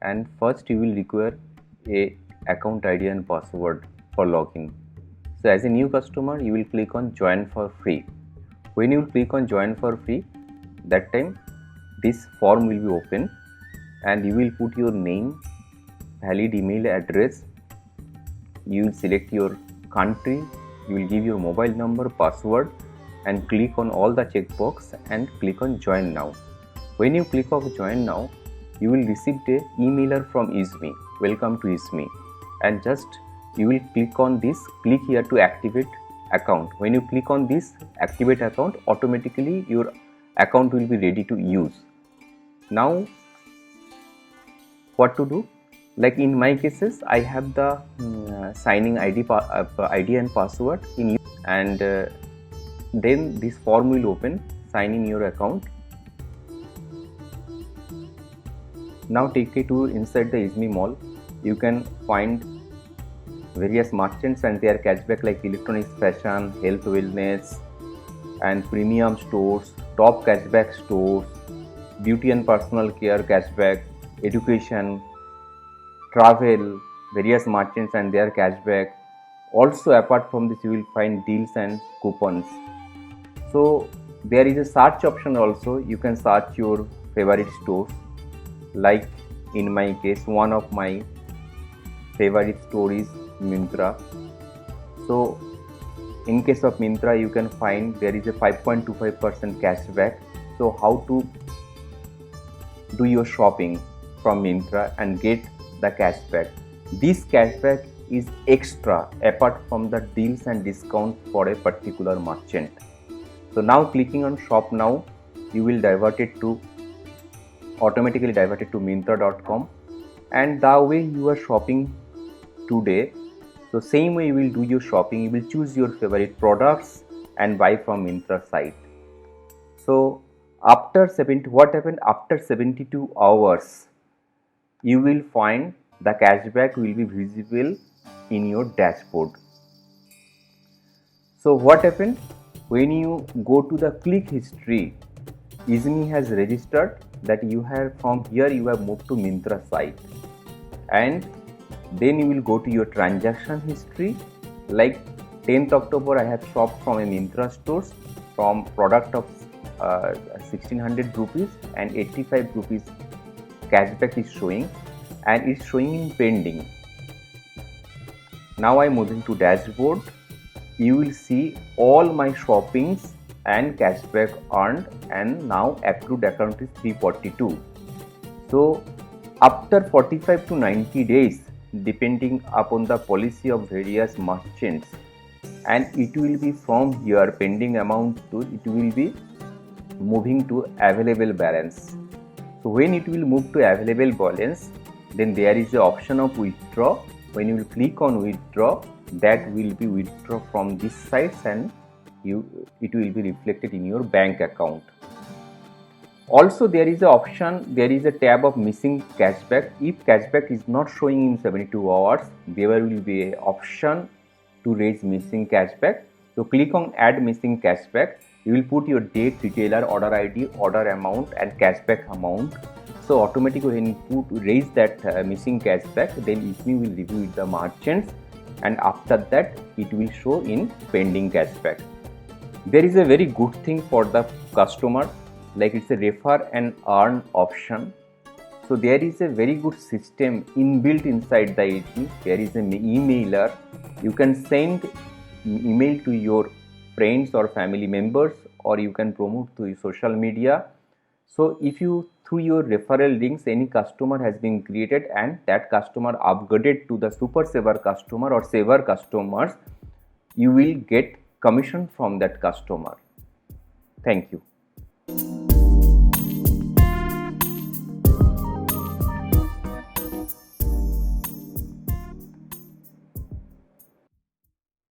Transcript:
and first you will require a account ID and password for login. So as a new customer, you will click on join for free. When you click on join for free, that time this form will be open and you will put your name, valid email address, you will select your country, you will give your mobile number, password, and click on all the checkbox and click on join now. When you click on join now, you will receive a emailer from Easme, welcome to Easme, and just you will click on this, click here to activate account. When you click on this activate account, automatically your account will be ready to use. Now what to do? Like in my cases, I have the signing ID and password in use, and then this form will open, sign in your account. Now take it to inside the Easme mall. You can find various merchants and their cashback like electronics, fashion, health, wellness, and premium stores, top cashback stores, beauty and personal care cashback, education, travel, various merchants and their cashback. Also apart from this, you will find deals and coupons. So there is a search option also. You can search your favorite stores. Like in my case, one of my favorite store is Myntra. So in case of Myntra, you can find there is a 5.25% cashback. So how to do your shopping from Myntra and get the cashback? This cashback is extra apart from the deals and discount for a particular merchant. So now clicking on shop now, you will automatically diverted to Myntra.com, and the way you are shopping today, so same way you will do your shopping. You will choose your favorite products and buy from Myntra site. So what happened after 72 hours, you will find the cashback will be visible in your dashboard. So what happened when you go to the click history, Easme has registered that you have from here you have moved to Myntra site, and then you will go to your transaction history. Like 10th October, I have shopped from a Myntra stores from product of 1600 rupees and 85 rupees cashback is showing, and it's showing in pending. Now I'm moving to dashboard. You will see all my shoppings and cashback earned, and now accrued account is 342. So after 45 to 90 days, depending upon the policy of various merchants, and it will be from here pending amount to it will be moving to available balance. So when it will move to available balance, then there is the option of withdraw. When you will click on withdraw, that will be withdraw from this site and it will be reflected in your bank account. Also there is a tab of missing cashback. If cashback is not showing in 72 hours, there will be an option to raise missing cashback. So click on add missing cashback. You will put your date, retailer, order ID, order amount and cashback amount. So automatically when you raise that missing cashback, then Easme will review with the merchants, and after that it will show in pending cashback. There is a very good thing for the customer, like it's a refer and earn option. So there is a very good system inbuilt inside the Easme. There is an emailer. You can send email to your friends or family members, or you can promote to social media. So if you through your referral links, any customer has been created and that customer upgraded to the super saver customer or saver customers, you will get commission from that customer. Thank you.